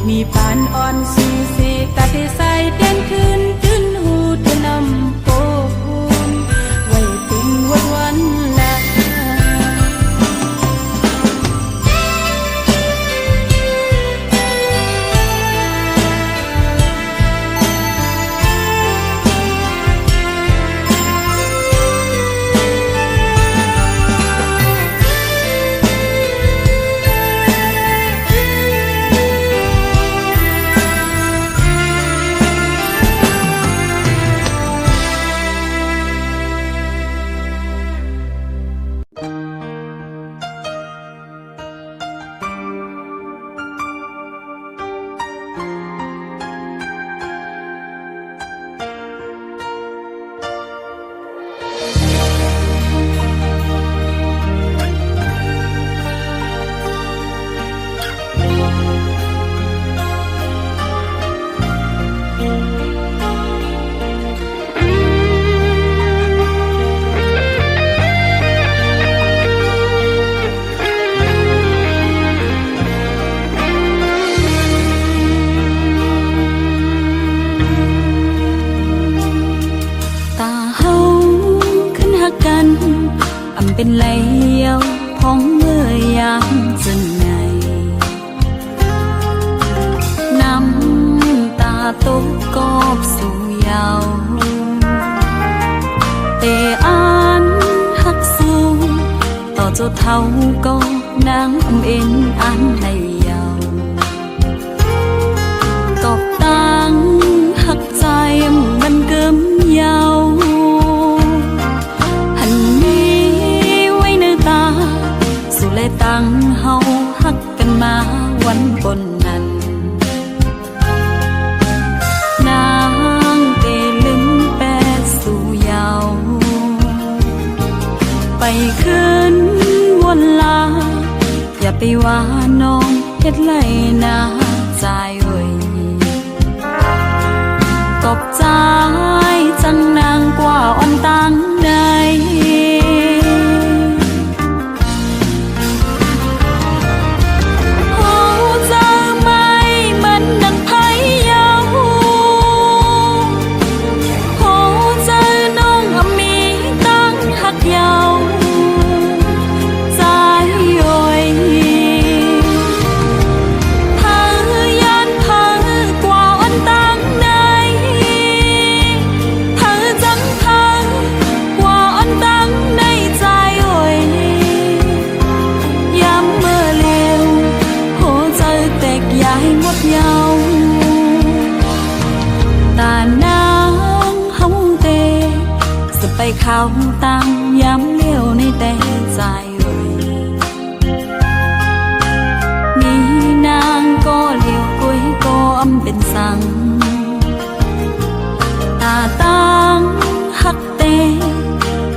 มีปานอ่อนสีเสกตัดใส่เต้นคืนตื่นหูเธอนำโปนไว้เป็นวันละ เป็นไหลเยาพองเมื่อยามจนไงน้ำตาตกกอบสู่เยาแต่อ่านหักสู้ต่อเจ้าเท่าก็นางเอ็นอ่านในเยากอบตังหักใจมันเกิมเยาตั้งเฮาฮักกันมาวันบนนั้นนางเตลืมแปดสู่เยาไปคืนวนลาอย่าไปว่าน้องเฮ็ดไรนาใจเว้ยตบใจจังนางกว่าอ่อนตั้งใดไปเข้าตังย้ำเลี้ยวในแต่ใจเว้ยมีนางก็เลี้ยวกุ้ยก็อำเป็นสังตาตังหักเต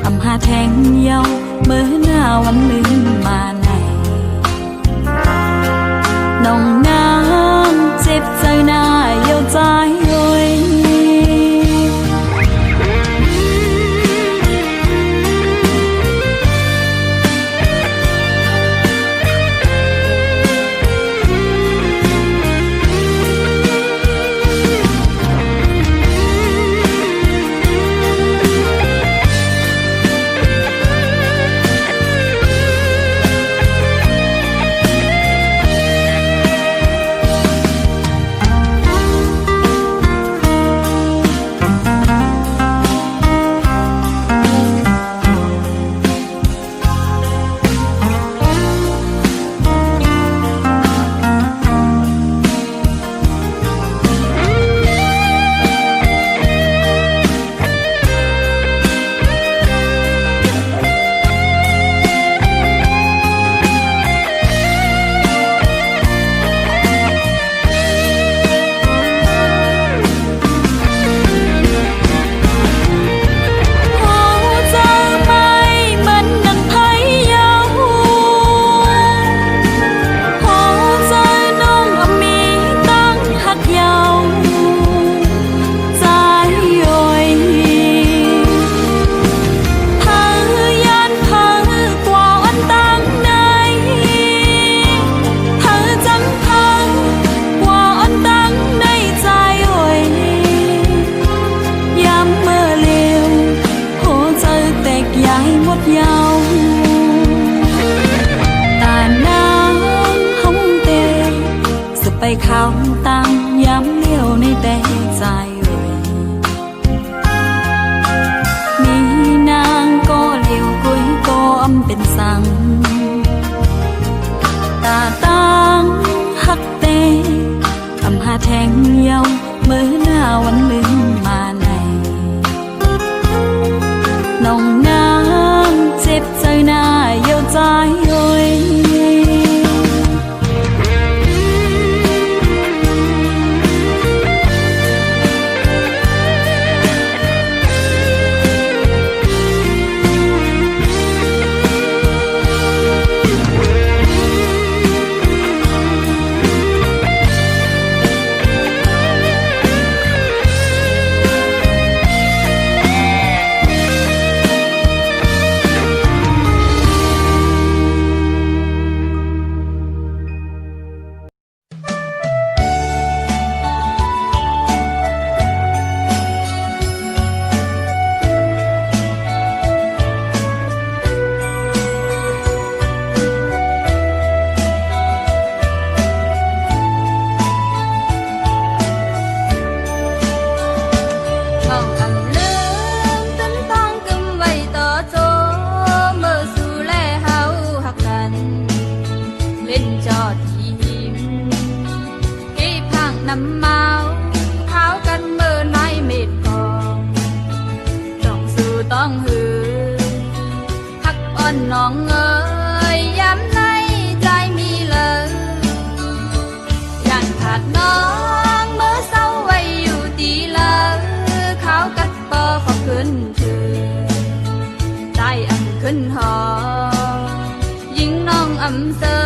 อำหาแทงเยาเมื่อหน้าวันหนึ่งมาในน้องนางเจ็บใจหน้าเยาใจเว้ย คำตังย้ำเลี้ยวในแต่ใจมีนางก็เลี้ยวกุยก็อำเป็นสังตาตังฮักเตอำหาแทงเยาเมื่อหน้าวันลืมมาในน้องนางเจ็บใจหน้าเยาใจโอยน้องเอ๋ยย้ำในใจมีเลยยันขาดน้องเมื่อเศร้าไว้อยู่ตีเลยเขากัดปอขอขึ้นถือใจอ่ำขึ้นหอยิ่งน้องอ่ำเสอ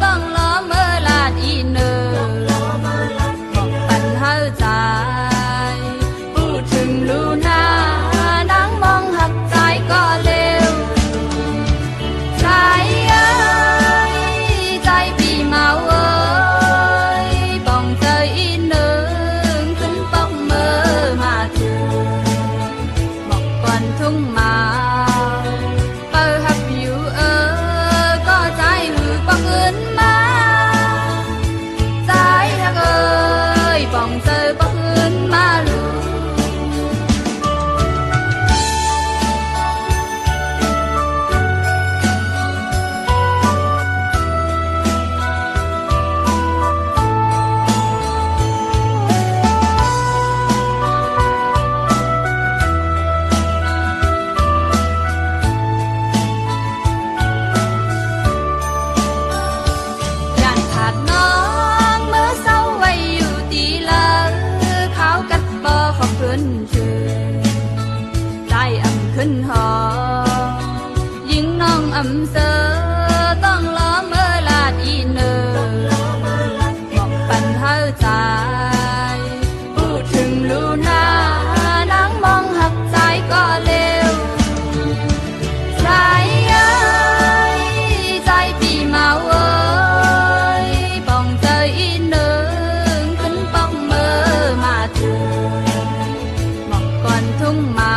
ต้องล้อเมื่อลาดอีเนอบอกปันเฮาใจพูดถึงลูนานางมองหักใจก็เลวใจเอ้ยใจปีเมาเอ้ยป่องใจอีหนึ่งขึ้นป้องเมื่อมาถึงบอกก่อนทุ่งมาเปิดหับอยู่ก็ใจหือปังเงินมาใจหักเอ้ยป่องใจปังเงินมาลูขึ้นหอยิ่งน้องอ่ำเสอต้องล้อเมื่อลาดอีเนอบอกปันเฮาใจพูดถึงลูนานางมองหักใจก็เลวใจเอ้ยใจปีเมาเอ้ยป่องใจอีหนึ่งขึ้นป้องเมื่อมาถึงบอกก่อนทุ่งมา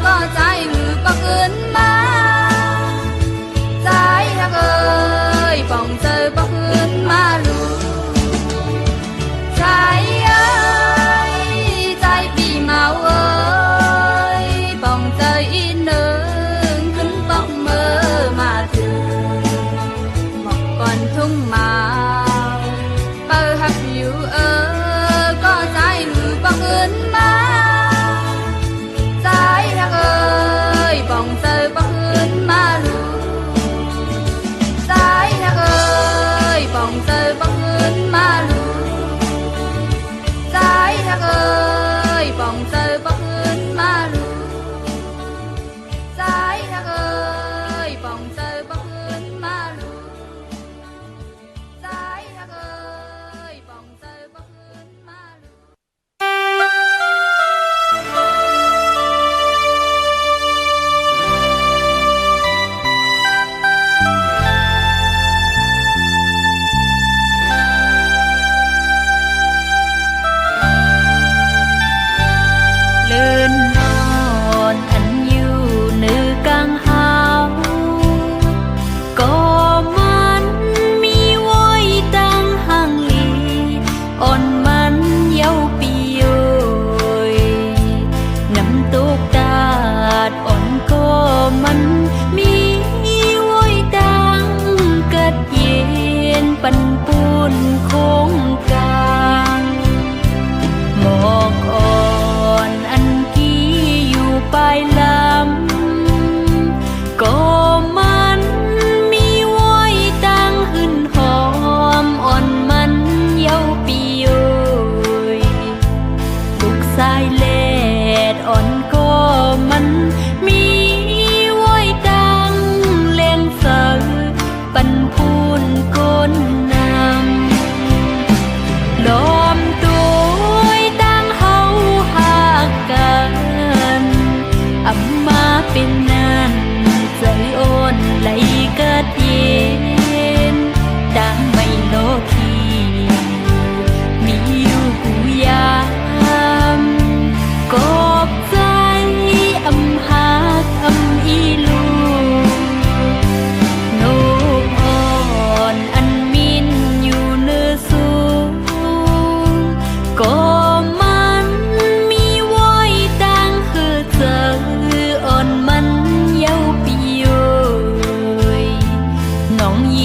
ก็ใจหือปักเงินมาใจหักเอ้ยป่องเจอปักเงินมาลูใจเอ้ยใจปีเมาเอ้ยป่องเจออีหนึ่งขึ้นป้องเมื่อมาถึงบอกก่อนทุ่งมาเปิดหักอยู่ก็ใจหือปักเงินมาใจหักเอ้ยป่องเจอปักเงินมาลูใจหักเอ้ยป่องเจอปักเงินมาลูใจหักเอ้ยป่องเจอปักเงินมาลูใจหักเอ้ยป่องเจอปักเงินมาลูใจหักเอ้ยป่องเจอปักเงินมาลู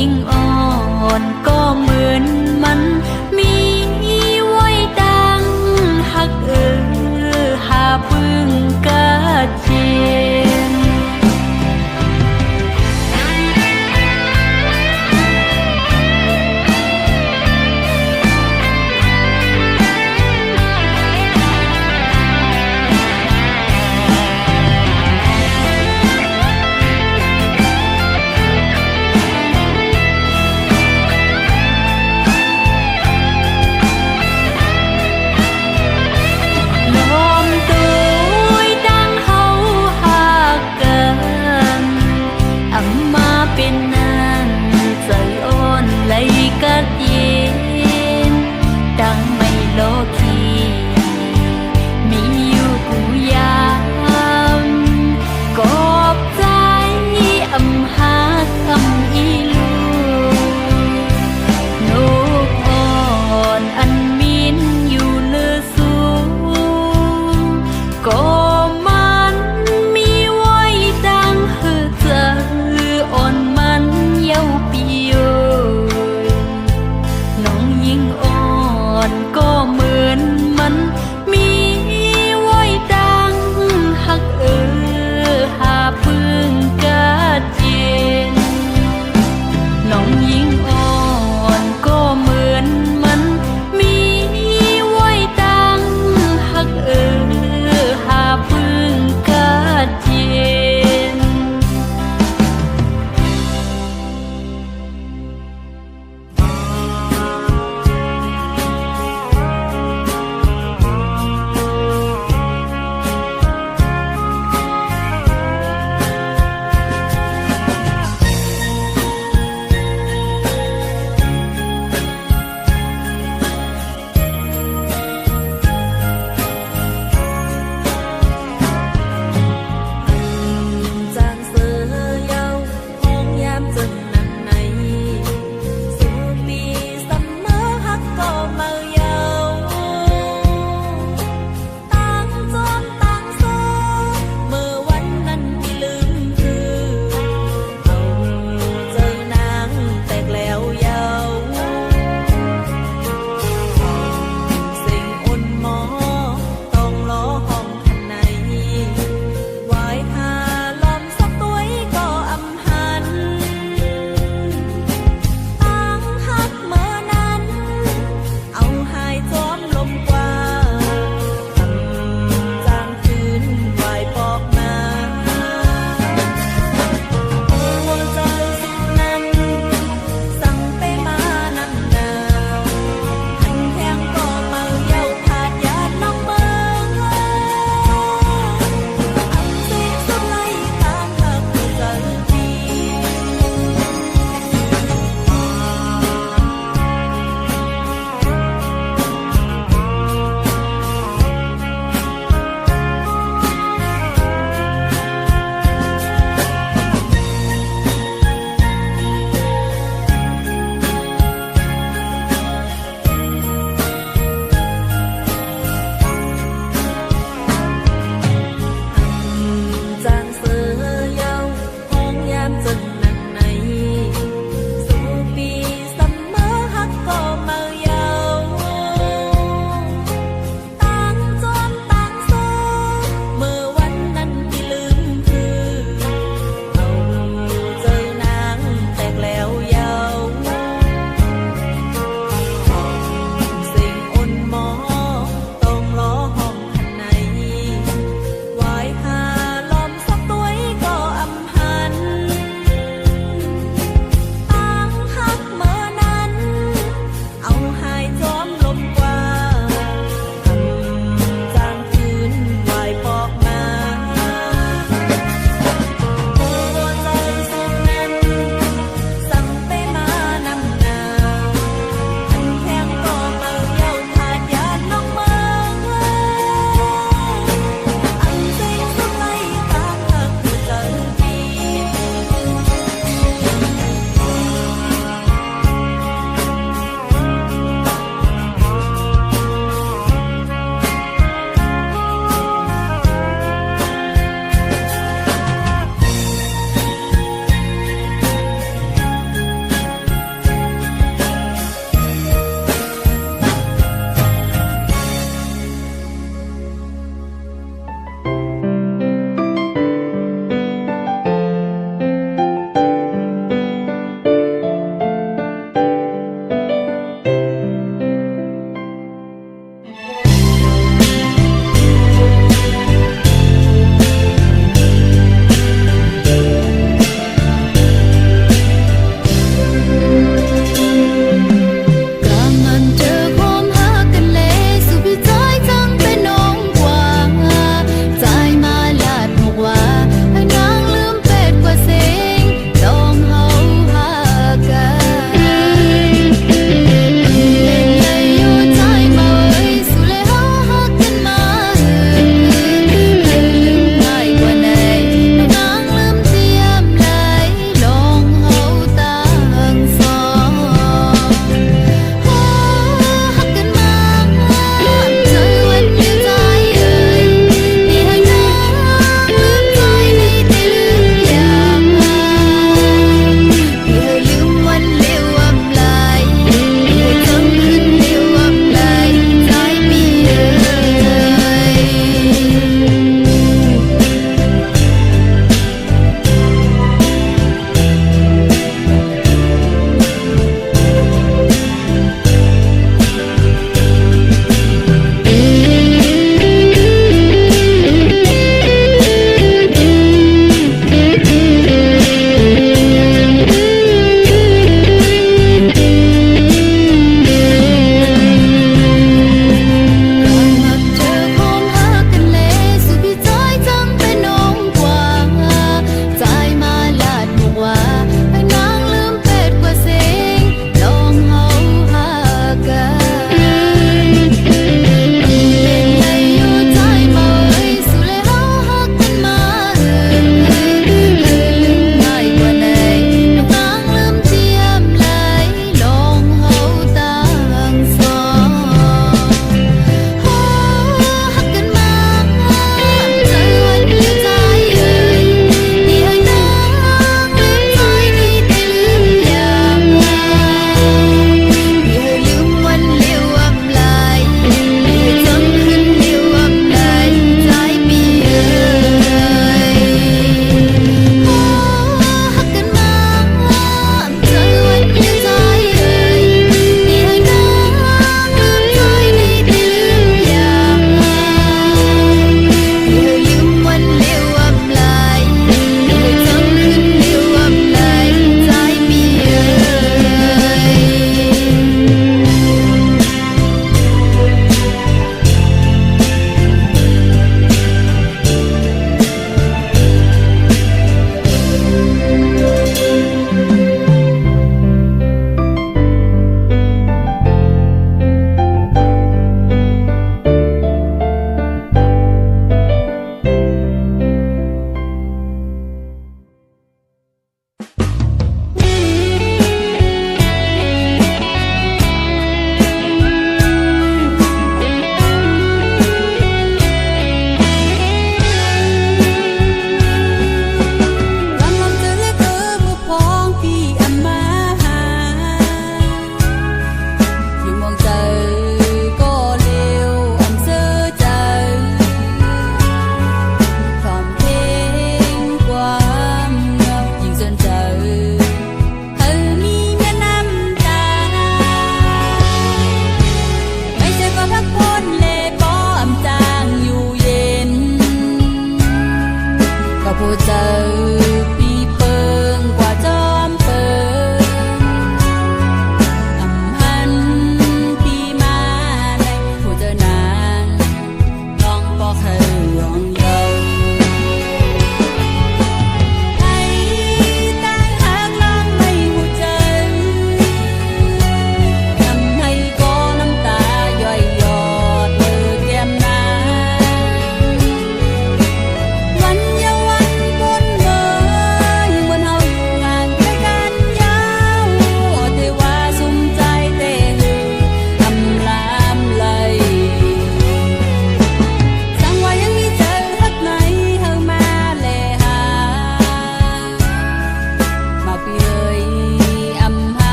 ญิงอ่อนก็เหมือนมันมีไว้ดังหักหาปึงกะเจียน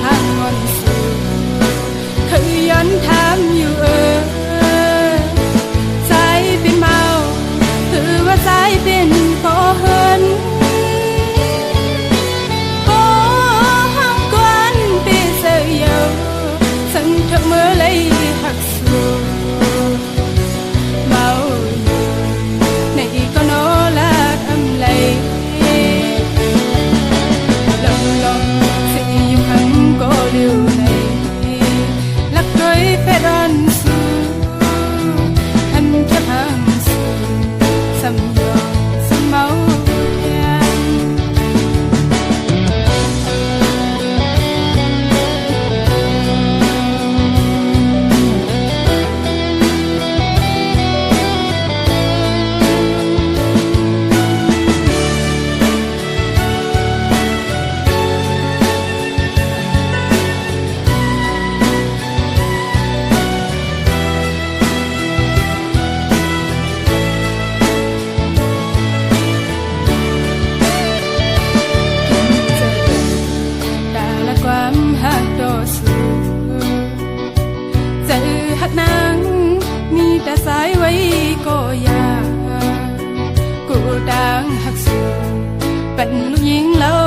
ทางงอนสูคือย้อนถามอยู่ใจเป็นเมาหรือว่าใจเป็นพอเฮินก็ห้องกวนปีเสียยวสังเธอเมื่อเลยหักสูเมาในก็โนลักอำไลลองลองสิอยู่หังก็เร็วในลักด้วยเพดานสูอันแค่พังสูสำยองสำเมาแทนความหักโดสูเจอหักนางมีแต่สายไว้ก็ยากูดังหักสูเป็นลูกหญิงแล้ว